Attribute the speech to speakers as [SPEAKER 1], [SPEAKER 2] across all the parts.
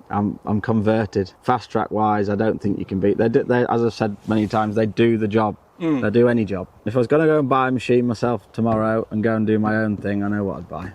[SPEAKER 1] I'm converted. Fast track wise, I don't think you can beat. They, as I've said many times, they do the job. They do any job. If I was going to go and buy a machine myself tomorrow and go and do my own thing, I know what I'd buy.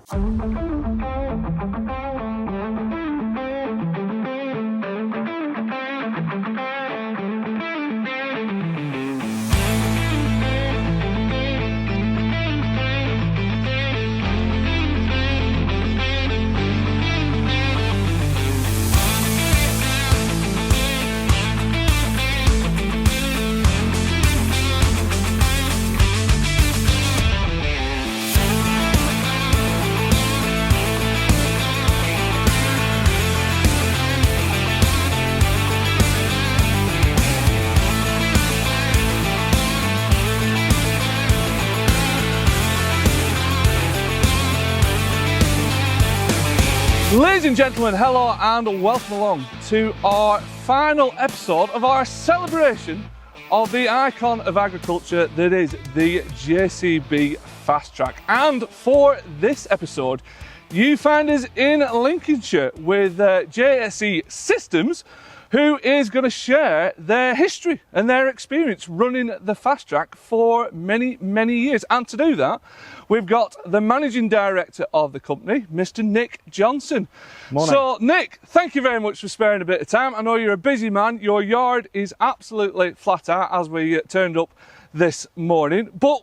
[SPEAKER 2] Ladies and gentlemen, hello and welcome along to our final episode of our celebration of the icon of agriculture that is the JCB Fastrac. And for this episode, you find us in Lincolnshire with JSE Systems, who is going to share their history and their experience running the Fastrac for many, many years. And to do that, we've got the Managing Director of the company, Mr. Nick Johnson.
[SPEAKER 1] Morning.
[SPEAKER 2] So, Nick, thank you very much for sparing a bit of time. I know you're a busy man. Your yard is absolutely flat out as we turned up this morning. But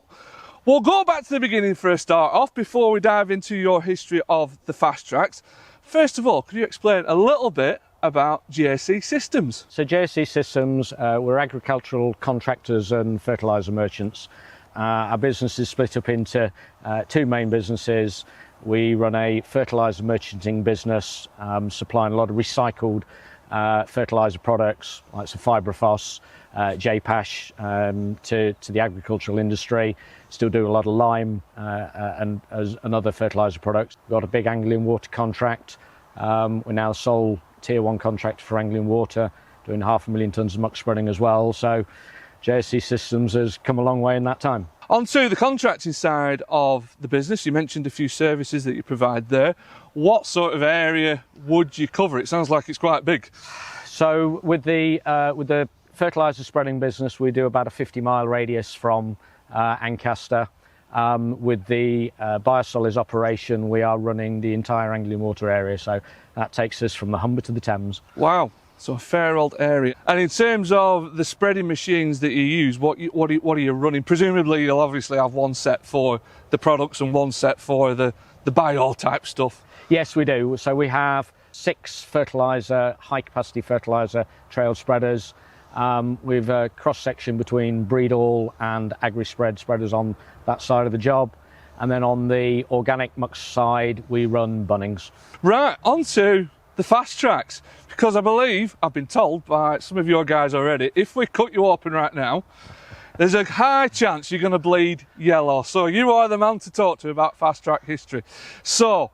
[SPEAKER 2] we'll go back to the beginning for a start off before we dive into your history of the Fastracs. First of all, could you explain a little bit about JC Systems?
[SPEAKER 3] So JC Systems, we're agricultural contractors and fertiliser merchants. Our business is split up into two main businesses. We run a fertiliser merchanting business, supplying a lot of recycled fertiliser products like Fibrofos, JPash to the agricultural industry. Still do a lot of lime and other fertiliser products. We've got a big Anglian Water contract. We're now sole Tier 1 contractor for Anglian Water, doing 500,000 tonnes of muck spreading as well. So JSE Systems has come a long way in that time.
[SPEAKER 2] On to the contracting side of the business, you mentioned a few services that you provide there. What sort of area would you cover? It sounds like it's quite big.
[SPEAKER 3] So with the fertiliser spreading business, we do about a 50-mile radius from Ancaster. With the biosolids operation, we are running the entire Anglian Water area, so that takes us from the Humber to the Thames.
[SPEAKER 2] Wow, so a fair old area. And in terms of the spreading machines that you use, what are you running? Presumably you'll obviously have one set for the products and one set for the bio type stuff.
[SPEAKER 3] Yes, we do. So we have 6 fertiliser, high-capacity fertiliser trail spreaders. We've a cross-section between breedall and agri-spread spreaders on that side of the job. And then on the organic muck side, we run Bunnings.
[SPEAKER 2] Right, on to the Fastracs, because I believe, I've been told by some of your guys already, if we cut you open right now, there's a high chance you're going to bleed yellow. So you are the man to talk to about Fastrac history. So,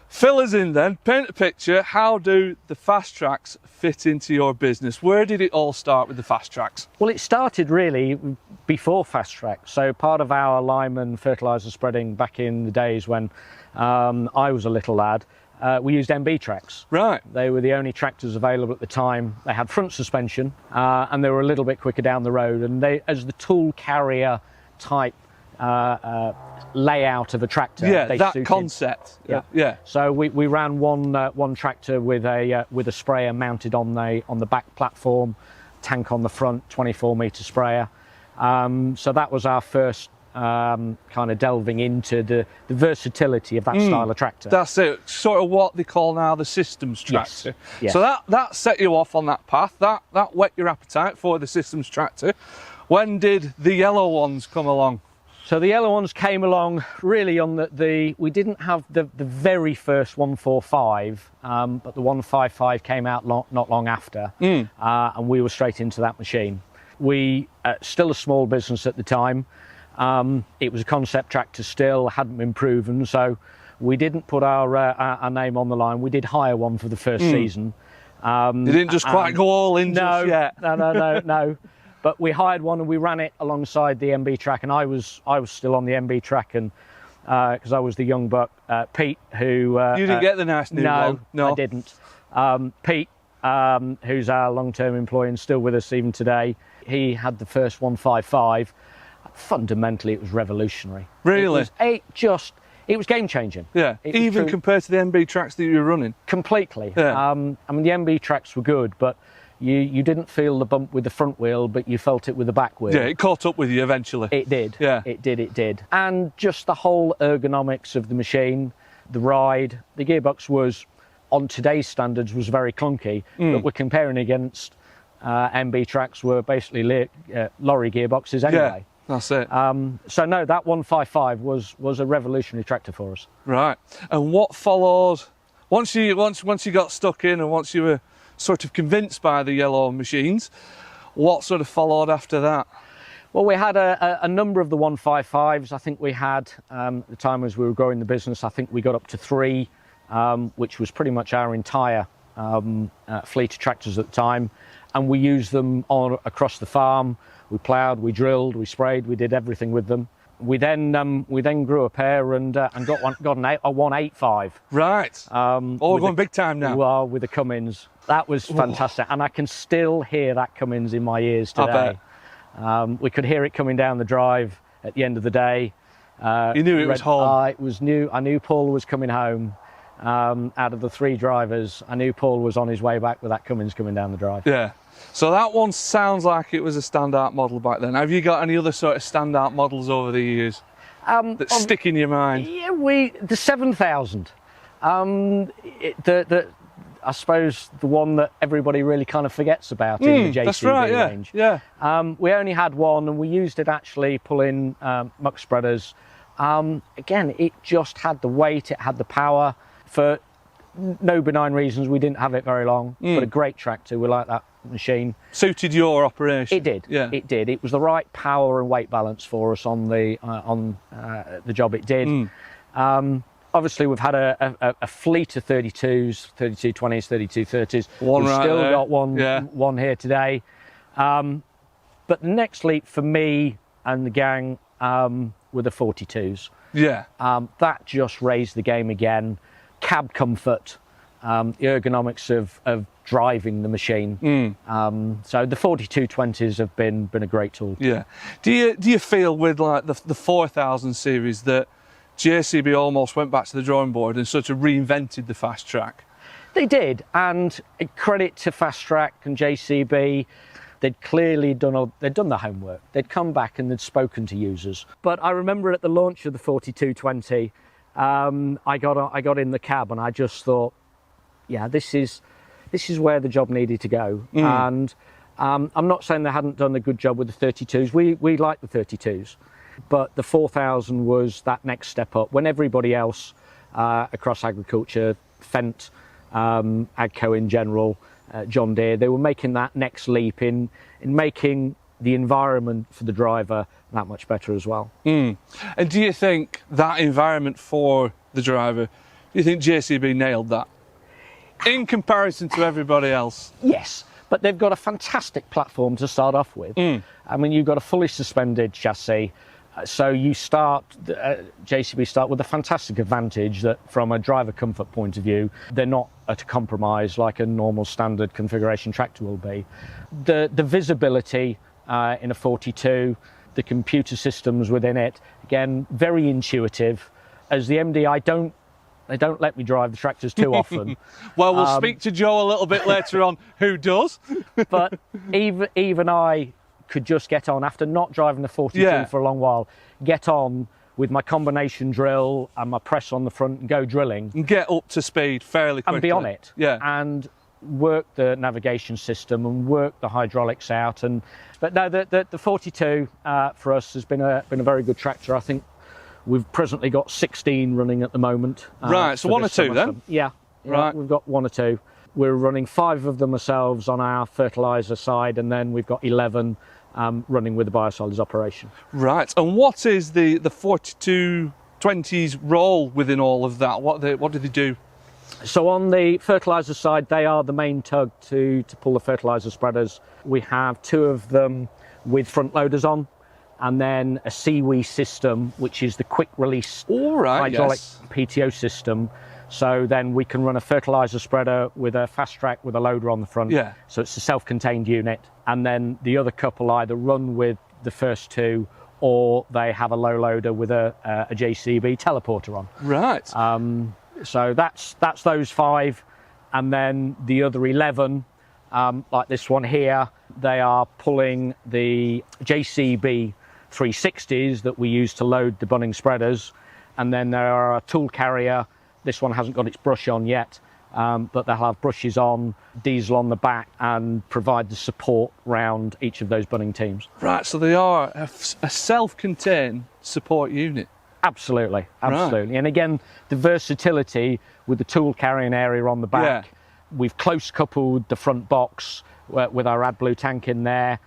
[SPEAKER 2] fill us in then, paint a picture. How do the Fastracs fit into your business? Where did it all start with the Fastracs?
[SPEAKER 3] Well, it started really before Fastrac. So part of our lime and fertiliser spreading back in the days when I was a little lad, we used MB tracks.
[SPEAKER 2] Right.
[SPEAKER 3] They were the only tractors available at the time. They had front suspension and they were a little bit quicker down the road. And they, as the tool carrier type layout of a tractor.
[SPEAKER 2] Yeah,
[SPEAKER 3] they
[SPEAKER 2] that
[SPEAKER 3] suited.
[SPEAKER 2] Concept. Yeah.
[SPEAKER 3] So we ran one tractor with a sprayer mounted on the back platform, tank on the front, 24-metre sprayer. So that was our first kind of delving into the versatility of that style of tractor.
[SPEAKER 2] That's it. Sort of what they call now the systems tractor.
[SPEAKER 3] Yes.
[SPEAKER 2] So that set you off on that path. That whet your appetite for the systems tractor. When did the yellow ones come along?
[SPEAKER 3] So the yellow ones came along really on we didn't have the very first 145, but the 155 came out not long after, and we were straight into that machine. We still a small business at the time. It was a concept tractor still, hadn't been proven, so we didn't put our name on the line. We did hire one for the first season.
[SPEAKER 2] You didn't just quite go all in just yet.
[SPEAKER 3] No. But we hired one and we ran it alongside the MB track, and I was still on the MB track, and because I was the young buck, Pete, who
[SPEAKER 2] you didn't get the nice new one.
[SPEAKER 3] No, I didn't. Pete, who's our long-term employee and still with us even today, he had the first 155. Fundamentally, it was revolutionary.
[SPEAKER 2] Really?
[SPEAKER 3] It was game-changing.
[SPEAKER 2] Yeah, even compared to the MB tracks that you were running?
[SPEAKER 3] Completely.
[SPEAKER 2] Yeah.
[SPEAKER 3] I mean, the MB tracks were good, but you didn't feel the bump with the front wheel, but you felt it with the back wheel.
[SPEAKER 2] Yeah, it caught up with you eventually.
[SPEAKER 3] It did.
[SPEAKER 2] Yeah.
[SPEAKER 3] It did. And just the whole ergonomics of the machine, the ride, the gearbox was, on today's standards, was very clunky, but we're comparing against MB tracks were basically lorry gearboxes anyway.
[SPEAKER 2] Yeah. That's it.
[SPEAKER 3] So no, that 155 was a revolutionary tractor for us.
[SPEAKER 2] Right. And what followed once you got stuck in, and once you were sort of convinced by the yellow machines, what sort of followed after that?
[SPEAKER 3] Well, we had a number of the 155s. I think we had, at the time as we were growing the business, I think we got up to 3, which was pretty much our entire fleet of tractors at the time. And we used them across the farm. We ploughed, we drilled, we sprayed, we did everything with them. We then grew a pair and got a 185.
[SPEAKER 2] Right. We're going big time now.
[SPEAKER 3] Well, with the Cummins. That was fantastic. And I can still hear that Cummins in my ears today.
[SPEAKER 2] I bet.
[SPEAKER 3] We could hear it coming down the drive at the end of the day.
[SPEAKER 2] You knew it was home.
[SPEAKER 3] It was new. I knew Paul was coming home. Out of the 3 drivers, I knew Paul was on his way back with that Cummins coming down the drive.
[SPEAKER 2] Yeah. So that one sounds like it was a standout model back then. Have you got any other sort of standout models over the years that stick in your mind?
[SPEAKER 3] Yeah, the 7000. I suppose the one that everybody really kind of forgets about in the JCB
[SPEAKER 2] that's right, yeah.
[SPEAKER 3] range.
[SPEAKER 2] Yeah.
[SPEAKER 3] We only had one, and we used it actually pulling muck spreaders. Again, it just had the weight, it had the power. For no benign reasons, we didn't have it very long, but a great tractor. We like that machine.
[SPEAKER 2] Suited your operation.
[SPEAKER 3] It did.
[SPEAKER 2] Yeah.
[SPEAKER 3] It did. It was the right power and weight balance for us on the job. It did. Obviously, we've had a fleet of 32s, 3220s, 3230s.
[SPEAKER 2] We've
[SPEAKER 3] still
[SPEAKER 2] there.
[SPEAKER 3] got one,
[SPEAKER 2] Yeah.
[SPEAKER 3] one here today. But the next leap for me and the gang were the 42s.
[SPEAKER 2] Yeah.
[SPEAKER 3] That just raised the game again. Cab comfort, the ergonomics of driving the machine. So the 4220s have been a great tool.
[SPEAKER 2] Yeah. Do you feel with like the 4000 series that JCB almost went back to the drawing board and sort of reinvented the Fastrac?
[SPEAKER 3] They did, and credit to Fastrac and JCB. They'd clearly done the homework. They'd come back and they'd spoken to users. But I remember at the launch of the 4220, I got in the cab and I just thought, yeah, this is where the job needed to go. And I'm not saying they hadn't done a good job with the 32s. We like the 32s, but the 4000 was that next step up when everybody else across agriculture, Fendt, Agco in general, John Deere, they were making that next leap in making the environment for the driver that much better as well.
[SPEAKER 2] And do you think that environment for the driver, do you think JCB nailed that in comparison to everybody else?
[SPEAKER 3] Yes, but they've got a fantastic platform to start off with. I mean, you've got a fully suspended chassis, so you JCB start with a fantastic advantage that from a driver comfort point of view, they're not at a compromise like a normal standard configuration tractor will be. The visibility in a 42, the computer systems within it, again, very intuitive. As the MD, they don't let me drive the tractors too often.
[SPEAKER 2] Well, we'll speak to Joe a little bit later on who does.
[SPEAKER 3] But even I could just get on, after not driving the 42 for a long while, get on with my combination drill and my press on the front and go drilling.
[SPEAKER 2] And get up to speed fairly quickly.
[SPEAKER 3] And be on it.
[SPEAKER 2] Yeah.
[SPEAKER 3] And work the navigation system and work the hydraulics out. But no, the 42 for us has been a very good tractor. I think we've presently got 16 running at the moment.
[SPEAKER 2] Right, so 1 or 2 then?
[SPEAKER 3] Yeah,
[SPEAKER 2] right.
[SPEAKER 3] We've got 1 or 2. We're running 5 of them ourselves on our fertiliser side, and then we've got 11 running with the biosolids operation.
[SPEAKER 2] Right, and what is the 4220's role within all of that? What do they do?
[SPEAKER 3] So on the fertiliser side, they are the main tug to pull the fertiliser spreaders. We have 2 of them with front loaders on, and then a CWE system, which is the quick release hydraulic PTO system, So then we can run a fertiliser spreader with a Fastrac with a loader on the front.
[SPEAKER 2] Yeah.
[SPEAKER 3] So it's a self-contained unit. And then the other couple either run with the first two, or they have a low loader with a JCB teleporter on.
[SPEAKER 2] Right.
[SPEAKER 3] So that's those 5. And then the other 11, like this one here, they are pulling the JCB 360s that we use to load the bunning spreaders. And then there are a tool carrier. This one hasn't got its brush on yet, but they'll have brushes on, diesel on the back, and provide the support round each of those bunning teams.
[SPEAKER 2] Right, so they are a self-contained support unit.
[SPEAKER 3] Absolutely, absolutely.
[SPEAKER 2] Right.
[SPEAKER 3] And again, the versatility with the tool carrying area on the back.
[SPEAKER 2] Yeah.
[SPEAKER 3] We've close coupled the front box with our AdBlue tank in there.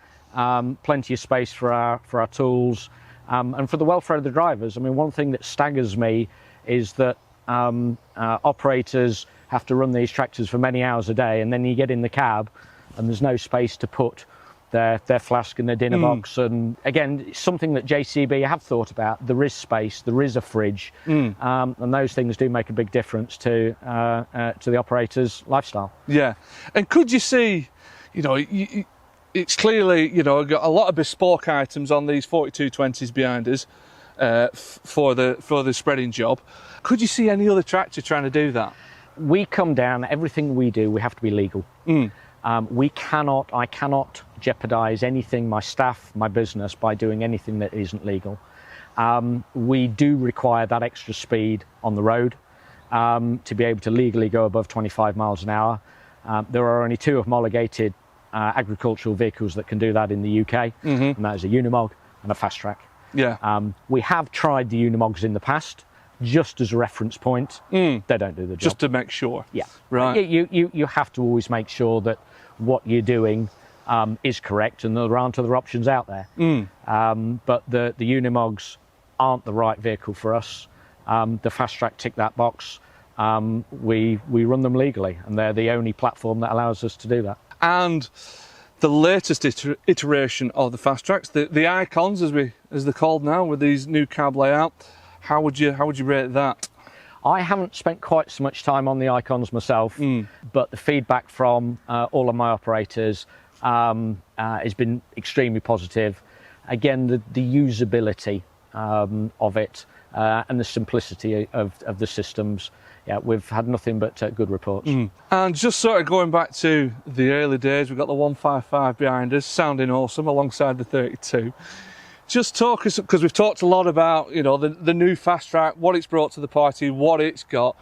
[SPEAKER 3] Plenty of space for our tools. And for the welfare of the drivers, I mean, one thing that staggers me is that operators have to run these tractors for many hours a day, and then you get in the cab and there's no space to put their flask and their dinner box. And again, it's something that JCB have thought about. There is space, there is a fridge, and those things do make a big difference to the operator's lifestyle.
[SPEAKER 2] Yeah. And could you see, you know, it's clearly, you know, got a lot of bespoke items on these 4220s behind us for the spreading job. Could you see any other tractor trying to do that?
[SPEAKER 3] We come down, everything we do, we have to be legal. I cannot jeopardise anything, my staff, my business, by doing anything that isn't legal. We do require that extra speed on the road to be able to legally go above 25 miles an hour. There are only 2 homologated agricultural vehicles that can do that in the UK, and that is a Unimog and a Fastrac.
[SPEAKER 2] Yeah.
[SPEAKER 3] We have tried the Unimogs in the past, just as a reference point. They don't do the job.
[SPEAKER 2] Just to make sure.
[SPEAKER 3] Yeah.
[SPEAKER 2] Right.
[SPEAKER 3] You have to always make sure that what you're doing is correct, and there aren't other options out there. But the Unimogs aren't the right vehicle for us. The Fastrac tick that box. We run them legally, and they're the only platform that allows us to do that.
[SPEAKER 2] And the latest iteration of the Fastracs, the icons as they're called now, with these new cab layout, how would you rate that?
[SPEAKER 3] I haven't spent quite so much time on the icons myself, but the feedback from all of my operators has been extremely positive. Again, the usability of it and the simplicity of the systems. Yeah, we've had nothing but good reports.
[SPEAKER 2] And just sort of going back to the early days, we've got the 155 behind us, sounding awesome, alongside the 32. Just talk us, because we've talked a lot about, you know, the new Fastrac, what it's brought to the party, what it's got.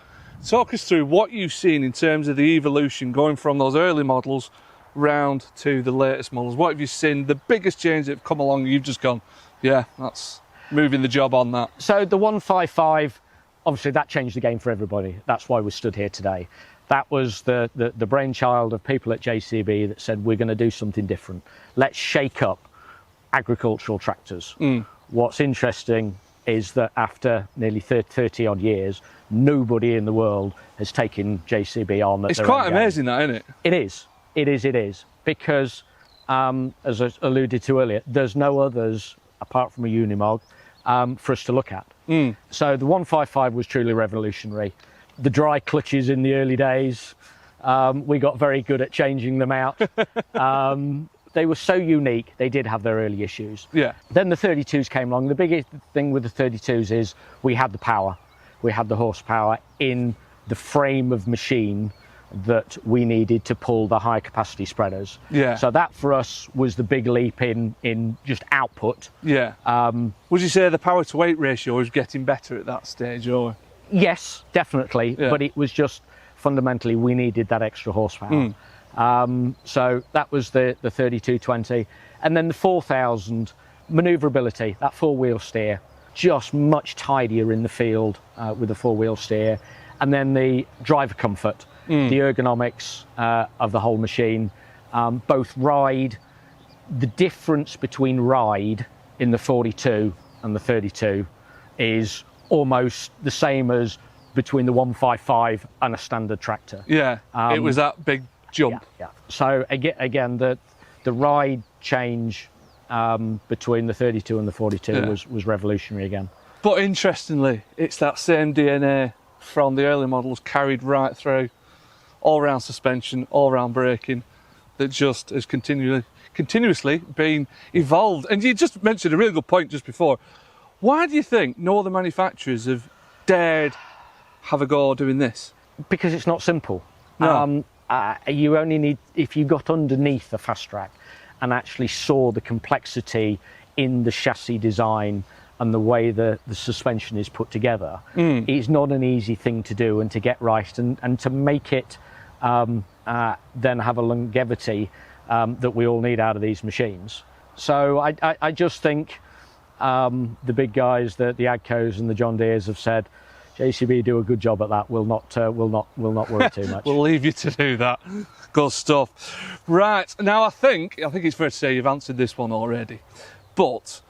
[SPEAKER 2] Talk us through what you've seen in terms of the evolution, going from those early models round to the latest models. What have you seen, the biggest change that have come along, you've just gone, yeah, that's moving the job on that?
[SPEAKER 3] So the 155, obviously that changed the game for everybody. That's why we stood here today. That was the brainchild of people at JCB that said, we're going to do something different. Let's shake up agricultural tractors. What's interesting is that after nearly 30 odd years, nobody in the world has taken JCB on.
[SPEAKER 2] It's quite amazing, that, isn't it?
[SPEAKER 3] It is. Because, as I alluded to earlier, there's no others apart from a Unimog for us to look at. So the 155 was truly revolutionary. The dry clutches in the early days, we got very good at changing them out. They were so unique, they did have their early issues.
[SPEAKER 2] Yeah.
[SPEAKER 3] Then the 32s came along. The biggest thing with the 32s is we had the power. We had the horsepower in the frame of machine that we needed to pull the high capacity spreaders.
[SPEAKER 2] Yeah.
[SPEAKER 3] So that for us was the big leap in just output.
[SPEAKER 2] Yeah. Would you say the power to weight ratio was getting better at that stage, or?
[SPEAKER 3] Yes, definitely.
[SPEAKER 2] Yeah.
[SPEAKER 3] But it was just fundamentally we needed that extra horsepower. So that was the 3220, and then the 4000 manoeuvrability, that 4-wheel steer, just much tidier in the field with the 4-wheel steer, and then the driver comfort, the ergonomics of the whole machine, both ride. The difference between ride in the 42 and the 32 is almost the same as between the 155 and a standard tractor.
[SPEAKER 2] Yeah, it was that big jump.
[SPEAKER 3] Yeah. So again, the ride change between the 32 and the 42 was revolutionary again.
[SPEAKER 2] But interestingly, it's that same DNA from the early models carried right through, all round suspension, all round braking, that just has continuously been evolved. And you just mentioned a really good point just before. Why do you think no other manufacturers have dared have a go doing this?
[SPEAKER 3] Because it's not simple.
[SPEAKER 2] No.
[SPEAKER 3] You only need, if you got underneath the Fastrac and actually saw the complexity in the chassis design and the way the suspension is put together, it's not an easy thing to do and to get right, and to make it then have a longevity that we all need out of these machines. So I just think the big guys, the Agcos and the John Deeres have said, JCB do a good job at that. We'll not worry too much.
[SPEAKER 2] We'll leave you to do that. Good stuff. Right, now I think it's fair to say you've answered this one already, but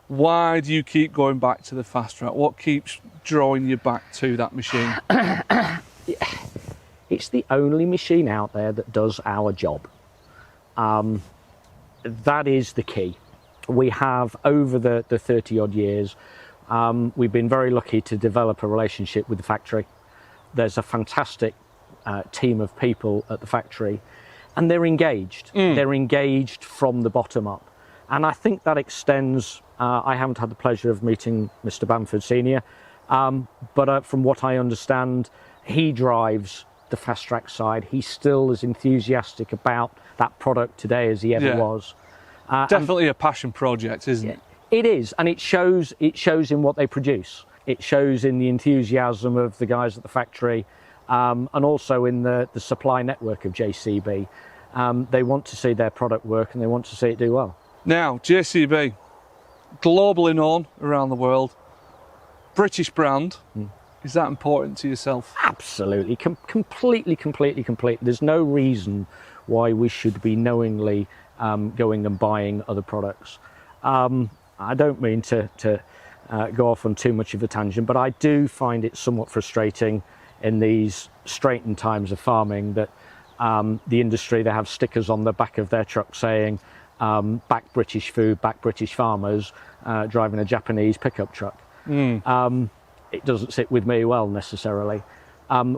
[SPEAKER 2] why do you keep going back to the Fastrac? What keeps drawing you back to that machine?
[SPEAKER 3] It's the only machine out there that does our job. That is the key. We have, over the 30 odd years, we've been very lucky to develop a relationship with the factory. There's a fantastic team of people at the factory, and they're engaged. They're engaged from the bottom up. And I think that extends, I haven't had the pleasure of meeting Mr. Bamford Senior, but from what I understand, he drives the Fastrac side. He's still as enthusiastic about that product today as he ever was.
[SPEAKER 2] Definitely a passion project, isn't it?
[SPEAKER 3] It is, and it shows in what they produce. It shows in the enthusiasm of the guys at the factory, and also in the supply network of JCB. They want to see their product work, and they want to see it do well.
[SPEAKER 2] Now, JCB, globally known around the world, British brand. Is that important to yourself?
[SPEAKER 3] Absolutely, completely. There's no reason why we should be knowingly going and buying other products. I don't mean to go off on too much of a tangent, but I do find it somewhat frustrating in these straitened times of farming that the industry, they have stickers on the back of their truck saying back British food, back British farmers, driving a Japanese pickup truck. It doesn't sit with me well necessarily.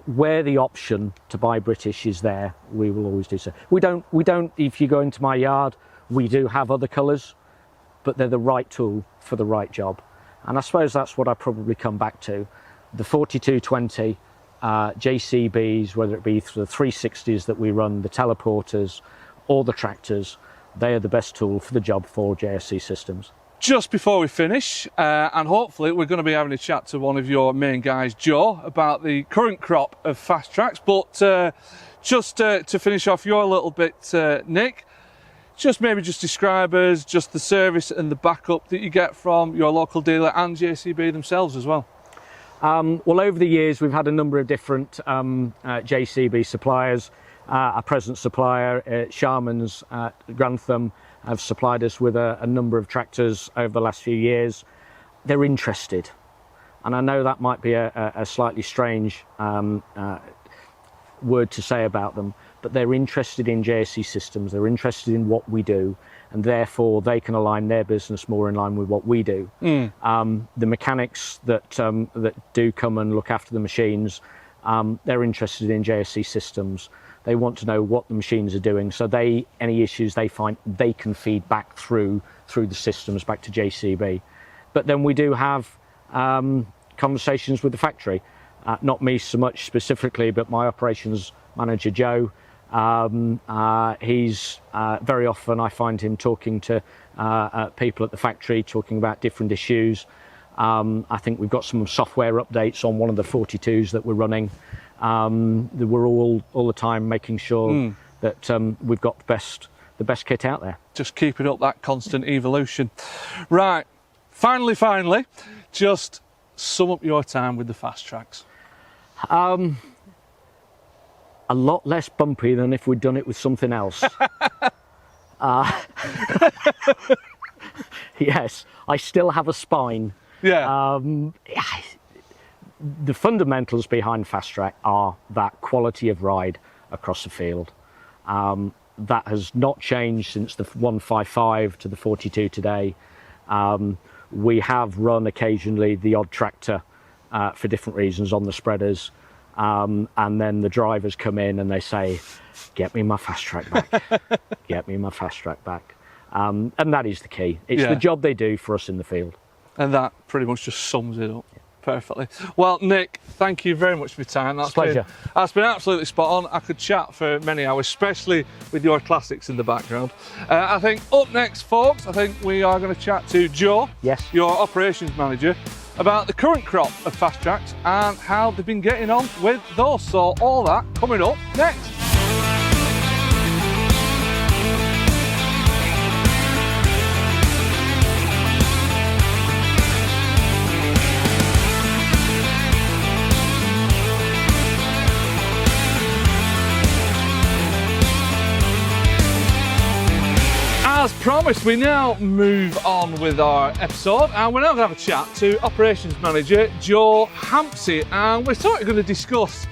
[SPEAKER 3] Where the option to buy British is there, we will always do so. We don't, if you go into my yard, we do have other colours, but they're the right tool for the right job. And I suppose that's what I probably come back to. The 4220 JCBs, whether it be the 360s that we run, the teleporters or the tractors, they are the best tool for the job for JSC systems.
[SPEAKER 2] Just before we finish, and hopefully we're going to be having a chat to one of your main guys, Joe, about the current crop of Fastracs, but just to finish off your little bit, Nick, just describe us just the service and the backup that you get from your local dealer and JCB themselves as well.
[SPEAKER 3] Well, over the years we've had a number of different JCB suppliers. Our present supplier, Sharman's Grantham, have supplied us with a number of tractors over the last few years. They're interested, and I know that might be a slightly strange word to say about them, but they're interested in JSC systems, they're interested in what we do, and therefore they can align their business more in line with what we do. The mechanics that do come and look after the machines, they're interested in JSC systems. They want to know what the machines are doing, so any issues they find, they can feed back through the systems back to JCB. But then we do have conversations with the factory. Not me so much specifically, but my operations manager, Joe. He's very often, I find him talking to people at the factory, talking about different issues. I think we've got some software updates on one of the 42s that we're running. We're all the time making sure that we've got the best kit out there.
[SPEAKER 2] Just keeping up that constant evolution. Right, finally, just sum up your time with the Fastracs.
[SPEAKER 3] A lot less bumpy than if we'd done it with something else. Yes, I still have a spine.
[SPEAKER 2] Yeah.
[SPEAKER 3] The fundamentals behind Fastrac are that quality of ride across the field. That has not changed since the 155 to the 42 today. We have run occasionally the odd tractor for different reasons on the spreaders. And then the drivers come in and they say, get me my Fastrac back, get me my Fastrac back. And that is the key. It's the job they do for us in the field.
[SPEAKER 2] And that pretty much just sums it up perfectly. Well, Nick, thank you very much for your time. That's
[SPEAKER 3] It's a pleasure.
[SPEAKER 2] That's been absolutely spot on. I could chat for many hours, especially with your classics in the background. I think up next, folks, I think we are going to chat to Joe,
[SPEAKER 3] Yes.
[SPEAKER 2] your operations manager, about the current crop of Fastracs and how they've been getting on with those. So all that coming up next. As promised, we now move on with our episode, and we're now going to have a chat to Operations Manager Joe Hampsey, and we're sort of going to discuss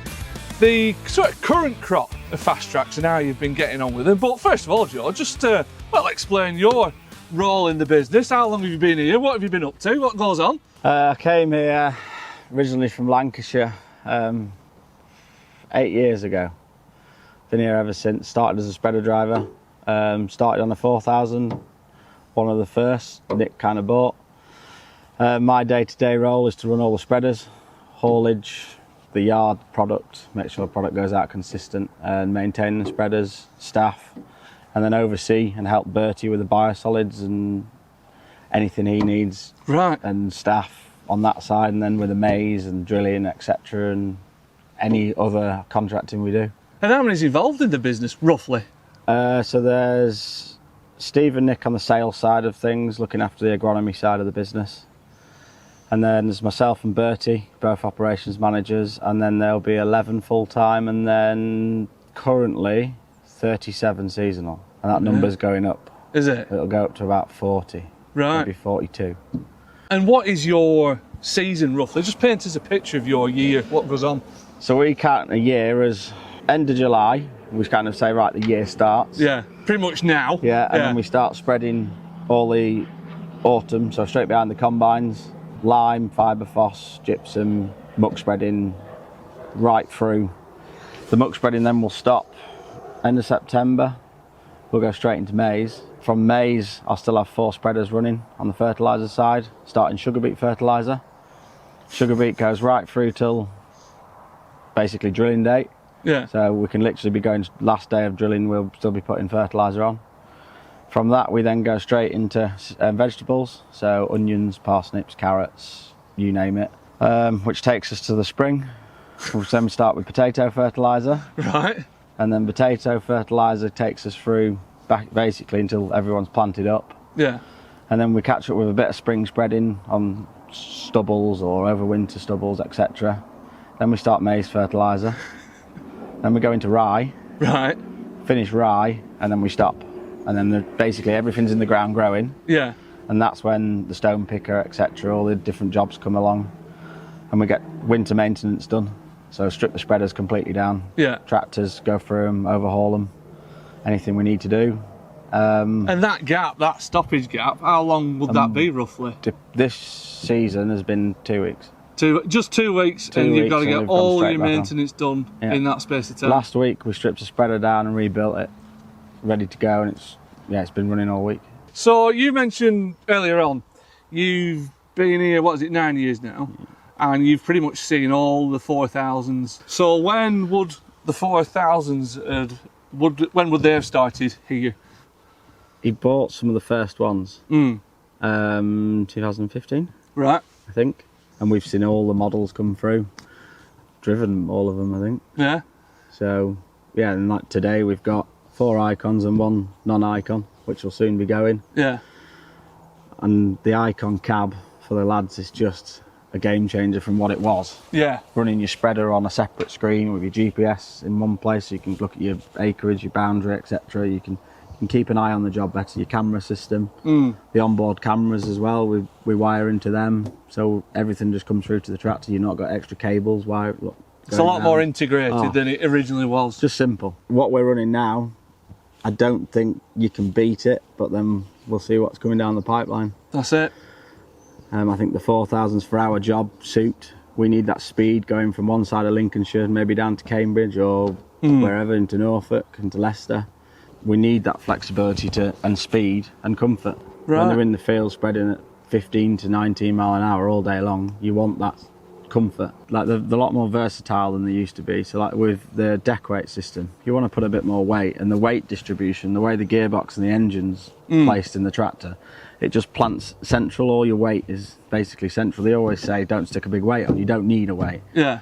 [SPEAKER 2] the sort of current crop of Fastracs and how you've been getting on with them. But first of all, Joe, just well, explain your role in the business. How long have you been here? What have you been up to? What goes on?
[SPEAKER 1] I came here originally from Lancashire 8 years ago. Been here ever since. Started as a spreader driver. Started on a 4000, one of the first Nick kind of bought. My day-to-day role is to run all the spreaders, haulage, the yard product, make sure the product goes out consistent, and maintain the spreaders, staff, and then oversee and help Bertie with the biosolids and anything he needs,
[SPEAKER 2] Right.
[SPEAKER 1] and staff on that side, and then with the maize and drilling, etc., and any other contracting we do.
[SPEAKER 2] And how many's involved in the business, roughly?
[SPEAKER 1] So there's Steve and Nick on the sales side of things, looking after the agronomy side of the business. And then there's myself and Bertie, both operations managers, and then there'll be 11 full-time, and then currently 37 seasonal. And that number's going up.
[SPEAKER 2] Is it?
[SPEAKER 1] It'll go up to about 40,
[SPEAKER 2] Right.
[SPEAKER 1] maybe 42.
[SPEAKER 2] And what is your season, roughly? Just paint us a picture of your year, what goes on.
[SPEAKER 1] So we count a year as end of July. We kind of say, right, the year starts.
[SPEAKER 2] Yeah, pretty much now.
[SPEAKER 1] Yeah, and then we start spreading all the autumn, so straight behind the combines, lime, fibre foss, gypsum, muck spreading, right through. The muck spreading then will stop end of September. We'll go straight into maize. From maize, I'll still have 4 spreaders running on the fertiliser side, starting sugar beet fertiliser. Sugar beet goes right through till basically drilling date.
[SPEAKER 2] Yeah.
[SPEAKER 1] So we can literally be going, last day of drilling, we'll still be putting fertiliser on. From that, we then go straight into vegetables, so onions, parsnips, carrots, you name it, which takes us to the spring. Then we start with potato fertiliser.
[SPEAKER 2] Right.
[SPEAKER 1] And then potato fertiliser takes us through back basically until everyone's planted up.
[SPEAKER 2] Yeah.
[SPEAKER 1] And then we catch up with a bit of spring spreading on stubbles or overwinter stubbles, etc. Then we start maize fertiliser. Then we go into rye,
[SPEAKER 2] Right.
[SPEAKER 1] finish rye, and then we stop. And then basically everything's in the ground growing,
[SPEAKER 2] Yeah.
[SPEAKER 1] and that's when the stone picker, etc., all the different jobs come along, and we get winter maintenance done. So strip the spreaders completely down,
[SPEAKER 2] Yeah.
[SPEAKER 1] tractors go through them, overhaul them, anything we need to do.
[SPEAKER 2] And that gap, that stoppage gap, how long would that be roughly?
[SPEAKER 1] This season has been 2 weeks.
[SPEAKER 2] Just 2 weeks,
[SPEAKER 1] 2
[SPEAKER 2] and you've
[SPEAKER 1] weeks
[SPEAKER 2] got to
[SPEAKER 1] and
[SPEAKER 2] get
[SPEAKER 1] we've gone
[SPEAKER 2] all
[SPEAKER 1] straight
[SPEAKER 2] your
[SPEAKER 1] back on.
[SPEAKER 2] maintenance done
[SPEAKER 1] Yeah.
[SPEAKER 2] in that space of time.
[SPEAKER 1] Last week we stripped a spreader down and rebuilt it, ready to go, and it's been running all week.
[SPEAKER 2] So you mentioned earlier on, you've been here, what is it, 9 years now, and you've pretty much seen all the 4000s. So when would the 4000s, when would they have started here?
[SPEAKER 1] He bought some of the first ones, 2015,
[SPEAKER 2] Right.
[SPEAKER 1] I think, and we've seen all the models come through, driven all of them, I think.
[SPEAKER 2] Yeah.
[SPEAKER 1] So yeah, and like today we've got 4 icons and 1 non-icon, which will soon be going.
[SPEAKER 2] Yeah.
[SPEAKER 1] And the icon cab for the lads is just a game changer from what it was.
[SPEAKER 2] Yeah.
[SPEAKER 1] Running your spreader on a separate screen with your GPS in one place, so you can look at your acreage, your boundary, etc. You can keep an eye on the job better. Your camera system, the onboard cameras as well, we wire into them, so everything just comes through to the tractor. You've not got extra cables.
[SPEAKER 2] It's a lot more integrated than it originally was.
[SPEAKER 1] Just simple. What we're running now, I don't think you can beat it, but then we'll see what's coming down the pipeline.
[SPEAKER 2] That's it.
[SPEAKER 1] I think the 4000s for our job suit We need that speed going from one side of Lincolnshire, maybe down to Cambridge or wherever, into Norfolk, into Leicester. We need that flexibility and speed and comfort.
[SPEAKER 2] Right.
[SPEAKER 1] When they're in the field spreading at 15 to 19 mile an hour all day long, you want that comfort. Like they're a lot more versatile than they used to be. So like with the deck weight system, you want to put a bit more weight, and the weight distribution, the way the gearbox and the engine's placed in the tractor, it just plants central. All your weight is basically central. They always say don't stick a big weight on. You don't need a weight.
[SPEAKER 2] Yeah.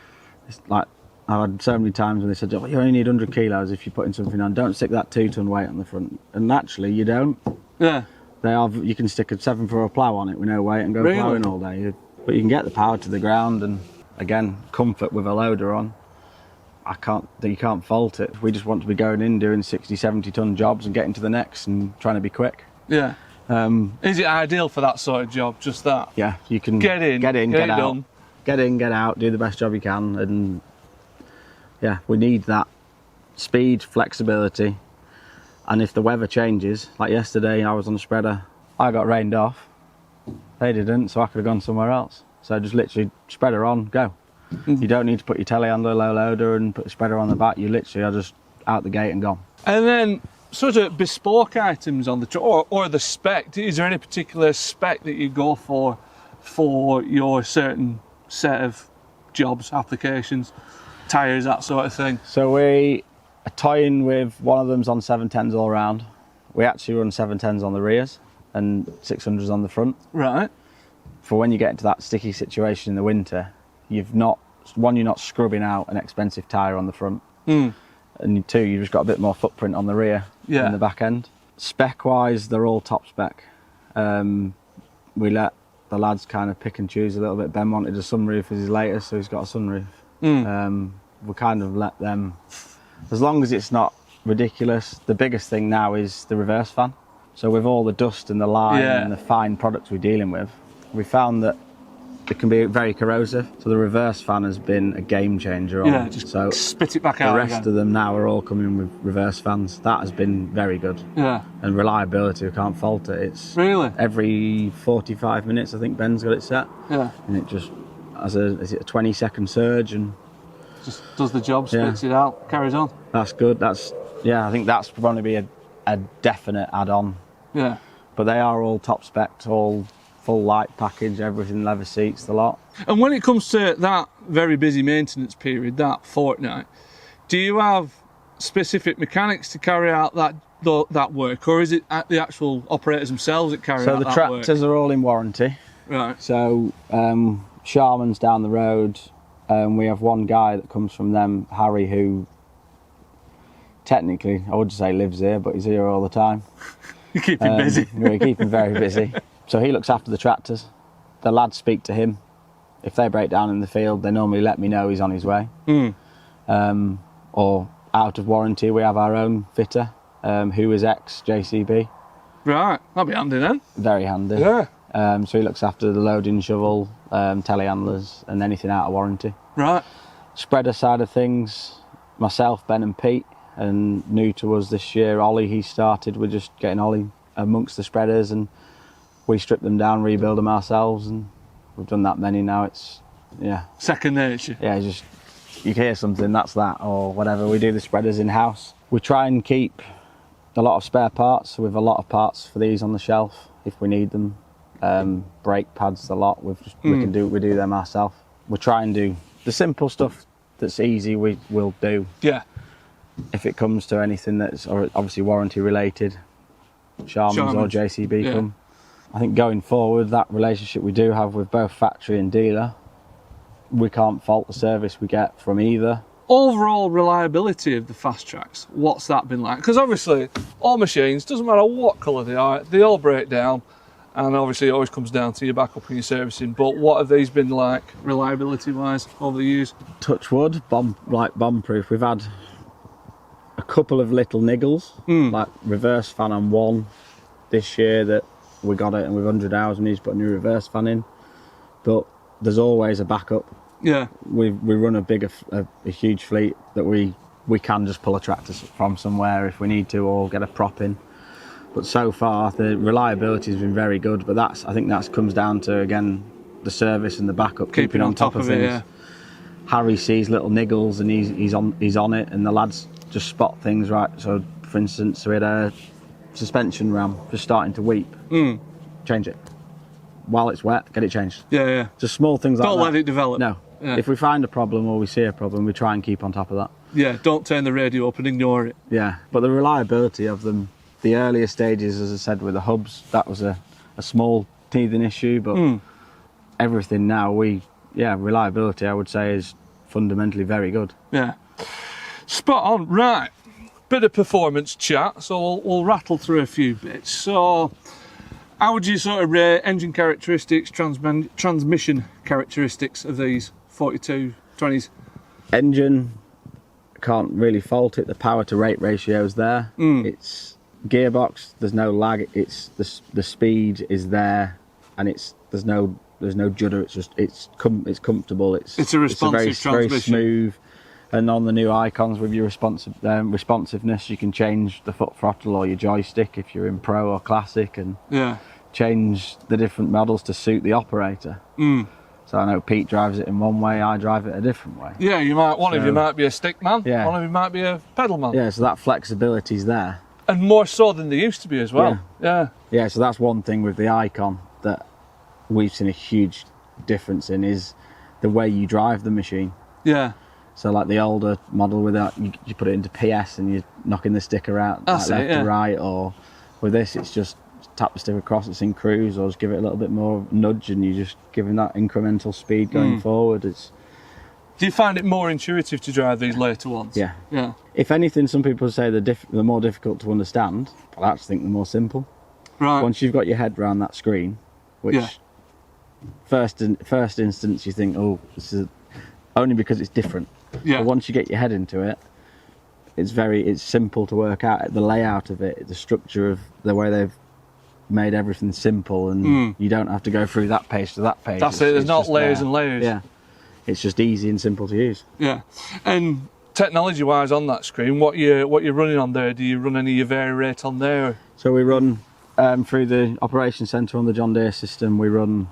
[SPEAKER 1] It's like I've had so many times when they said, oh, you only need 100 kilos if you're putting something on. Don't stick that 2-ton weight on the front. And actually you don't.
[SPEAKER 2] Yeah.
[SPEAKER 1] You can stick a 7 for a plough on it with no weight and go ploughing all day. But you can get the power to the ground, and again, comfort with a loader on. You can't fault it. We just want to be going in doing 60, 70 ton jobs and getting to the next and trying to be quick.
[SPEAKER 2] Yeah. Is it ideal for that sort of job, just that?
[SPEAKER 1] Yeah, you can
[SPEAKER 2] get in, get out. Done.
[SPEAKER 1] Get in, get out, do the best job you can. And yeah, we need that speed, flexibility. And if the weather changes, like yesterday I was on a spreader, I got rained off. They didn't, so I could have gone somewhere else. So just literally spreader on, go. You don't need to put your telehandler, low loader and put the spreader on the back. You literally are just out the gate and gone.
[SPEAKER 2] And then sort of bespoke items on the truck, or the spec. Is there any particular spec that you go for your certain set of jobs, applications, tyres, that sort of thing?
[SPEAKER 1] So we are toying with one of them's on 710s all round. We actually run 710s on the rears and 600s on the front.
[SPEAKER 2] Right.
[SPEAKER 1] For when you get into that sticky situation in the winter, you're not scrubbing out an expensive tyre on the front. And two, you've just got a bit more footprint on the rear and the back end. Spec wise, they're all top spec. We let the lads kind of pick and choose a little bit. Ben wanted a sunroof as his latest, so he's got a sunroof. We kind of let them, as long as it's not ridiculous. The biggest thing now is the reverse fan. So with all the dust and the lime and the fine products we're dealing with, we found that it can be very corrosive. So the reverse fan has been a game changer.
[SPEAKER 2] Yeah, just so spit it back out.
[SPEAKER 1] The rest of them now are all coming with reverse fans. That has been very good.
[SPEAKER 2] Yeah. And
[SPEAKER 1] reliability, we can't fault it. It's
[SPEAKER 2] really
[SPEAKER 1] every 45 minutes, I think Ben's got it set.
[SPEAKER 2] Yeah.
[SPEAKER 1] And it just has a 20-second surge and
[SPEAKER 2] just does the job, spits it out, carries on.
[SPEAKER 1] That's good. I think that's probably be a definite add-on.
[SPEAKER 2] Yeah.
[SPEAKER 1] But they are all top spec, all full light package, everything, leather seats, the lot.
[SPEAKER 2] And when it comes to that very busy maintenance period, that fortnight, do you have specific mechanics to carry out that work, or is it the actual operators themselves that carry out that work?
[SPEAKER 1] So the tractors are all in warranty.
[SPEAKER 2] Right.
[SPEAKER 1] So Sharman's down the road. We have one guy that comes from them, Harry, who technically, I would say lives here, but he's here all the time.
[SPEAKER 2] You keep him busy.
[SPEAKER 1] We keep him very busy. So he looks after the tractors. The lads speak to him. If they break down in the field, they normally let me know he's on his way. Or out of warranty, we have our own fitter, who is ex-JCB.
[SPEAKER 2] Right, that'll be handy then.
[SPEAKER 1] Very handy.
[SPEAKER 2] Yeah.
[SPEAKER 1] So he looks after the loading shovel, telehandlers and anything out of warranty.
[SPEAKER 2] Right.
[SPEAKER 1] Spreader side of things, myself, Ben and Pete, and new to us this year, Ollie, he started. We're just getting Ollie amongst the spreaders and we strip them down, rebuild them ourselves, and we've done that many now. It's,
[SPEAKER 2] second nature.
[SPEAKER 1] Yeah, just, you hear something, that's that, or whatever. We do the spreaders in-house. We try and keep a lot of spare parts. We have a lot of parts for these on the shelf if we need them. Brake pads, a lot. We do them ourselves. We try and do the simple stuff that's easy, we will do.
[SPEAKER 2] Yeah.
[SPEAKER 1] If it comes to anything that's obviously warranty related, Sharman's or JCB come. I think going forward, that relationship we do have with both factory and dealer, we can't fault the service we get from either.
[SPEAKER 2] Overall reliability of the Fastracs, what's that been like? Because obviously all machines, doesn't matter what colour they are, they all break down, and obviously it always comes down to your backup and your servicing. But what have these been like reliability wise over the years? Touch wood, bomb proof. We've had a couple of little niggles, like reverse fan on one this year that we got it and with 100 hours we need to put a new reverse fan in, but there's always a backup. Yeah, we run a huge fleet that we can just pull a tractor from somewhere if we need to, or get a prop in. But so far the reliability has been very good, but I think that comes down to, again,
[SPEAKER 1] the service and the backup,
[SPEAKER 2] Keeping on top of it,
[SPEAKER 1] things.
[SPEAKER 2] yeah.
[SPEAKER 1] Harry sees little niggles and he's on it, and the lads just spot things right. So, for instance, we had a suspension ram just starting to weep. Change it while it's wet. Get it changed.
[SPEAKER 2] Yeah, yeah.
[SPEAKER 1] Just small things like that.
[SPEAKER 2] Don't let it develop.
[SPEAKER 1] No.
[SPEAKER 2] Yeah.
[SPEAKER 1] If we find a problem or we see a problem, we try and keep on top of that.
[SPEAKER 2] Yeah, don't turn the radio up and ignore it.
[SPEAKER 1] Yeah, but the reliability of them, the earlier stages, as I said, with the hubs, that was a small teething issue, but everything now, reliability, I would say, is fundamentally very good.
[SPEAKER 2] Yeah. Spot on. Right. Bit of performance chat, so we'll rattle through a few bits. So, how would you sort of rate engine characteristics, transmission characteristics of these 4220s?
[SPEAKER 1] Engine, can't really fault it. The power to rate ratio is there. It's gearbox, there's no lag. It's the speed is there, and there's no judder. It's just it's comfortable. It's
[SPEAKER 2] a responsive transmission.
[SPEAKER 1] Very smooth. And on the new icons with your responsiveness, you can change the foot throttle or your joystick if you're in Pro or Classic, and change the different models to suit the operator. So I know Pete drives it in one way, I drive it a different way.
[SPEAKER 2] Yeah, one of you might be a stick man, one of you might be a pedal man.
[SPEAKER 1] Yeah, so that flexibility's there.
[SPEAKER 2] And more so than they used to be as well.
[SPEAKER 1] Yeah, so that's one thing with the icon that we've seen a huge difference in, is the way you drive the machine.
[SPEAKER 2] Yeah.
[SPEAKER 1] So like the older model, without you put it into PS and you're knocking the sticker out left to right, or with this it's just tap the stick across, it's in cruise, or just give it a little bit more nudge and you're just giving that incremental speed going forward. Do
[SPEAKER 2] you find it more intuitive to drive these later ones?
[SPEAKER 1] Yeah.
[SPEAKER 2] Yeah.
[SPEAKER 1] If anything, some people say they're more difficult to understand, but I actually think they're more simple.
[SPEAKER 2] Right.
[SPEAKER 1] Once you've got your head around that screen, which first instance you think, oh, this is only because it's different.
[SPEAKER 2] Yeah.
[SPEAKER 1] But once you get your head into it, it's simple to work out. The layout of it, the structure of the way they've made everything simple, and you don't have to go through that page to that page.
[SPEAKER 2] That's it. There's not layers and layers.
[SPEAKER 1] Yeah. It's just easy and simple to use.
[SPEAKER 2] Yeah. And technology-wise on that screen, what you're running on there? Do you run any of your Variate on there?
[SPEAKER 1] So we run through the operation centre on the John Deere system. We run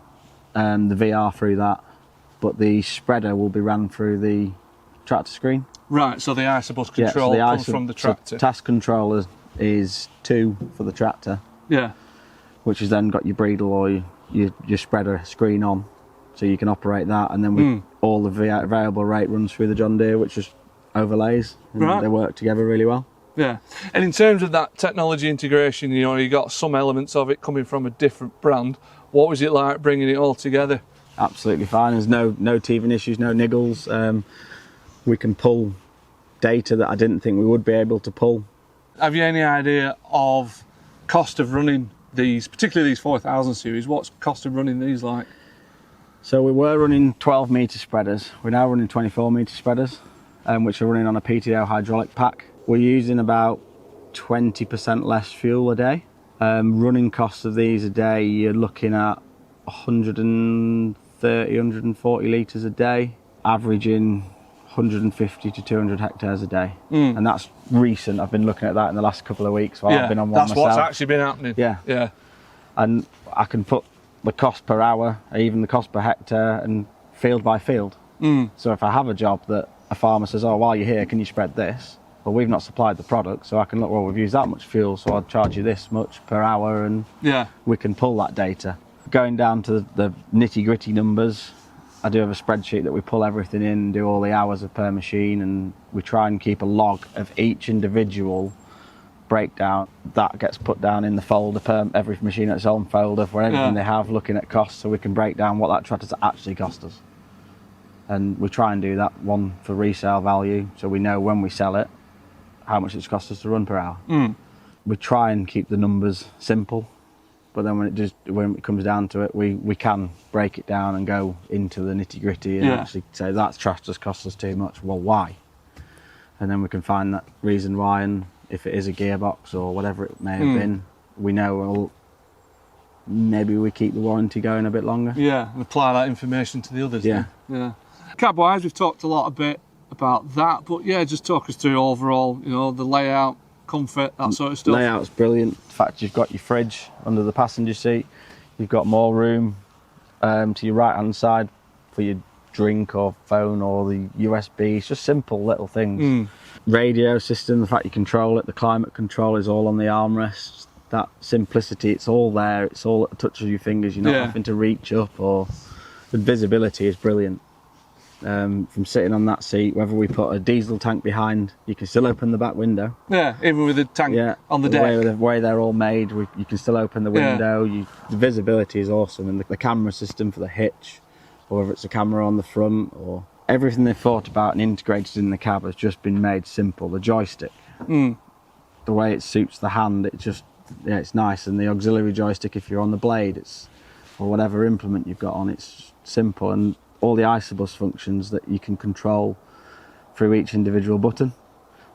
[SPEAKER 1] the VR through that, but the spreader will be ran through the tractor screen.
[SPEAKER 2] Right. So the Isobus control comes from the tractor.
[SPEAKER 1] So task controller is 2 for the tractor.
[SPEAKER 2] Yeah.
[SPEAKER 1] Which has then got your Breedle or your spreader screen on, so you can operate that, and then all the variable rate runs through the John Deere, which just overlays, and they work together really well.
[SPEAKER 2] Yeah. And in terms of that technology integration, you got some elements of it coming from a different brand. What was it like bringing it all together?
[SPEAKER 1] Absolutely fine. There's no teething issues, no niggles. We can pull data that I didn't think we would be able to pull.
[SPEAKER 2] Have you any idea of cost of running these, particularly these 4000 series? What's cost of running these like?
[SPEAKER 1] So we were running 12 metre spreaders. We're now running 24 metre spreaders, which are running on a PTO hydraulic pack. We're using about 20% less fuel a day. Running costs of these a day, you're looking at 130, 140 litres a day, averaging 150 to 200 hectares a day. And that's recent. I've been looking at that in the last couple of weeks while I've been on one myself.
[SPEAKER 2] That's what's actually been happening.
[SPEAKER 1] Yeah. And I can put the cost per hour, even the cost per hectare, and field by field. So if I have a job that a farmer says, oh, while you're here, can you spread this? Well, we've not supplied the product, so I can look, well, we've used that much fuel, so I'll charge you this much per hour, and we can pull that data. Going down to the nitty-gritty numbers, I do have a spreadsheet that we pull everything in, do all the hours of per machine, and we try and keep a log of each individual breakdown. That gets put down in the folder, per every machine at its own folder for everything they have, looking at costs, so we can break down what that tractor's actually cost us. And we try and do that one for resale value, so we know when we sell it how much it's cost us to run per hour. We try and keep the numbers simple, but then when it comes down to it, we can break it down and go into the nitty gritty and actually say that tractor's cost us too much. Well, why? And then we can find that reason why, and if it is a gearbox or whatever it may have been, we know, well, maybe we keep the warranty going a bit longer.
[SPEAKER 2] Yeah, and apply that information to the others.
[SPEAKER 1] Yeah.
[SPEAKER 2] Cab-wise, we've talked a lot about that, but just talk us through overall, the layout, comfort, that sort of stuff.
[SPEAKER 1] Layout's brilliant. The fact you've got your fridge under the passenger seat, you've got more room to your right hand side for your drink or phone or the USB. It's just simple little things. Radio system, the fact you control it, the climate control is all on the armrests. That simplicity, it's all there, it's all at the touch of your fingers. You're not having to reach up, or the visibility is brilliant. From sitting on that seat, whether we put a diesel tank behind, you can still open the back window.
[SPEAKER 2] Yeah, even with the tank on the deck.
[SPEAKER 1] The way they're all made, you can still open the window. The visibility is awesome, and the camera system for the hitch, or whether it's a camera on the front, or everything they've thought about and integrated in the cab has just been made simple. The joystick, the way it suits the hand, it's nice, and the auxiliary joystick, if you're on the blade, or whatever implement you've got on, it's simple, and all the isobus functions that you can control through each individual button.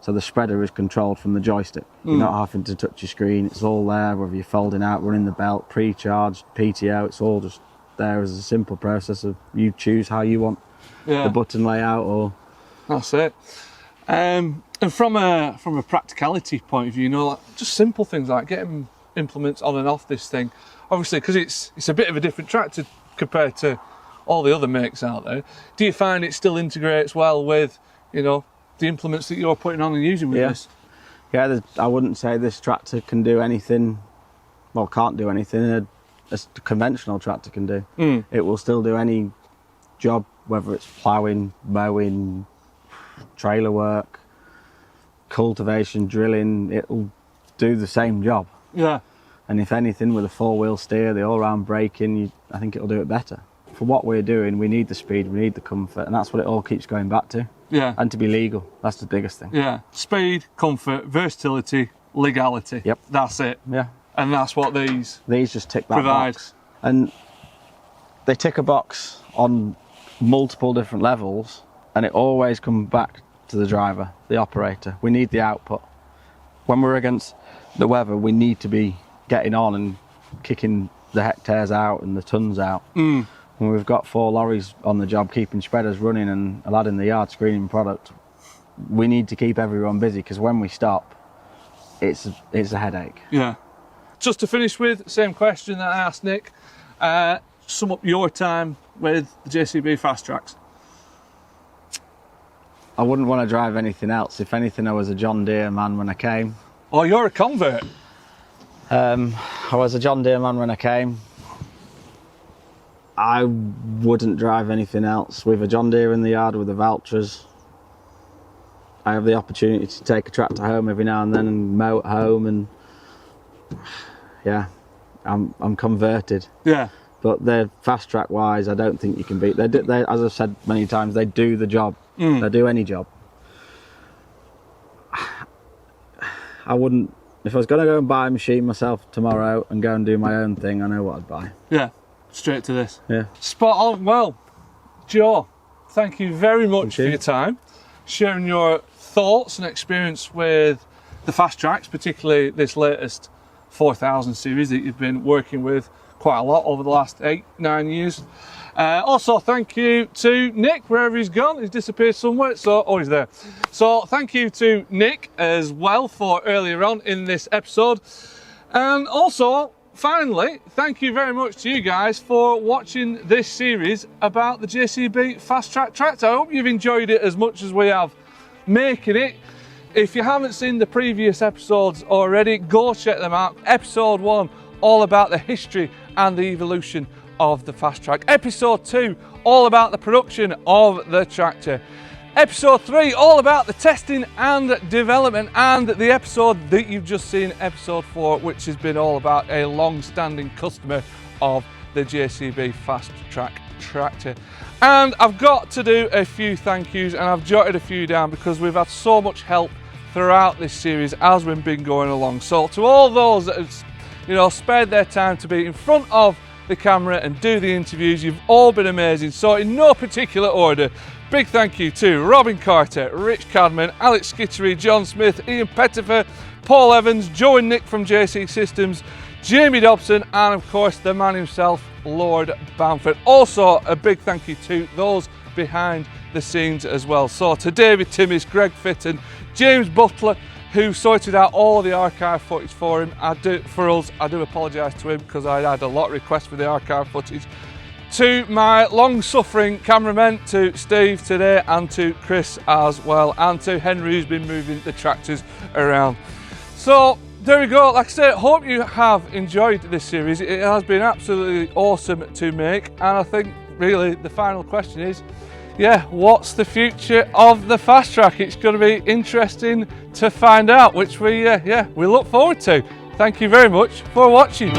[SPEAKER 1] So the spreader is controlled from the joystick. You're not having to touch your screen. It's all there, whether you're folding out, running the belt, pre-charged, PTO, it's all just there as a simple process of you choose how you want the button layout. Or
[SPEAKER 2] that's it. And from a practicality point of view, like just simple things like getting implements on and off this thing, obviously, because it's a bit of a different tractor compared to all the other makes out there. Do you find it still integrates well with, the implements that you're putting on and using with this?
[SPEAKER 1] Yeah, I wouldn't say this tractor can do anything, can't do anything a conventional tractor can do. It will still do any job, whether it's ploughing, mowing, trailer work, cultivation, drilling, it'll do the same job.
[SPEAKER 2] Yeah.
[SPEAKER 1] And if anything, with a four-wheel steer, the all-round braking, I think it'll do it better. For what we're doing, we need the speed, we need the comfort, and that's what it all keeps going back to.
[SPEAKER 2] Yeah.
[SPEAKER 1] And to be legal, that's the biggest thing.
[SPEAKER 2] Yeah. Speed, comfort, versatility, legality.
[SPEAKER 1] Yep.
[SPEAKER 2] That's it.
[SPEAKER 1] Yeah.
[SPEAKER 2] And that's what these
[SPEAKER 1] just tick that box. And they tick a box on multiple different levels, and it always comes back to the driver, the operator. We need the output. When we're against the weather, we need to be getting on and kicking the hectares out and the tons out. When we've got 4 lorries on the job keeping spreaders running and a lad in the yard screening product, we need to keep everyone busy, because when we stop, it's a headache.
[SPEAKER 2] Yeah. Just to finish with, same question that I asked Nick, sum up your time with the JCB Fastracs.
[SPEAKER 1] I wouldn't want to drive anything else. If anything, I was a John Deere man when I came.
[SPEAKER 2] Oh, you're a convert?
[SPEAKER 1] I was a John Deere man when I came. I wouldn't drive anything else. With a John Deere in the yard with the Valtras, I have the opportunity to take a tractor home every now and then and mow at home, and I'm converted.
[SPEAKER 2] Yeah.
[SPEAKER 1] But they're Fastrac wise, I don't think you can beat. They, as I've said many times, they do the job. They do any job. I wouldn't. If I was going to go and buy a machine myself tomorrow and go and do my own thing, I know what I'd buy.
[SPEAKER 2] Yeah. Straight to this.
[SPEAKER 1] Yeah.
[SPEAKER 2] Spot on. Well, Joe, thank you very much for your time, sharing your thoughts and experience with the Fastracs, particularly this latest 4000 series that you've been working with quite a lot over the last 8-9 years. Also, thank you to Nick, wherever he's gone. He's disappeared somewhere, he's there. So thank you to Nick as well for earlier on in this episode. And also, finally, thank you very much to you guys for watching this series about the JCB Fastrac tractor. I hope you've enjoyed it as much as we have making it. If you haven't seen the previous episodes already, go check them out. Episode 1, all about the history and the evolution of the Fastrac. Episode 2, all about the production of the tractor. Episode 3, all about the testing and development, and the episode that you've just seen, episode 4, which has been all about a long-standing customer of the JCB Fastrac tractor. And I've got to do a few thank yous, and I've jotted a few down because we've had so much help throughout this series as we've been going along. So to all those that have, spared their time to be in front of the camera and do the interviews, you've all been amazing. So in no particular order, big thank you to Robin Carter, Rich Cadman, Alex Skittery, John Smith, Ian Pettifer, Paul Evans, Joe and Nick from JC Systems, Jamie Dobson, and of course the man himself, Lord Bamford. Also a big thank you to those behind the scenes as well. So to David Timmis, Greg Fitton, James Butler, who sorted out all the archive footage for him. I do apologise to him because I had a lot of requests for the archive footage. to my long-suffering cameramen, to Steve today and to Chris as well, and to Henry who's been moving the tractors around. So there we go. Like I say, hope you have enjoyed this series. It has been absolutely awesome to make, and I think really the final question is, yeah, what's the future of the Fastrac? It's going to be interesting to find out, which we look forward to. Thank you very much for watching.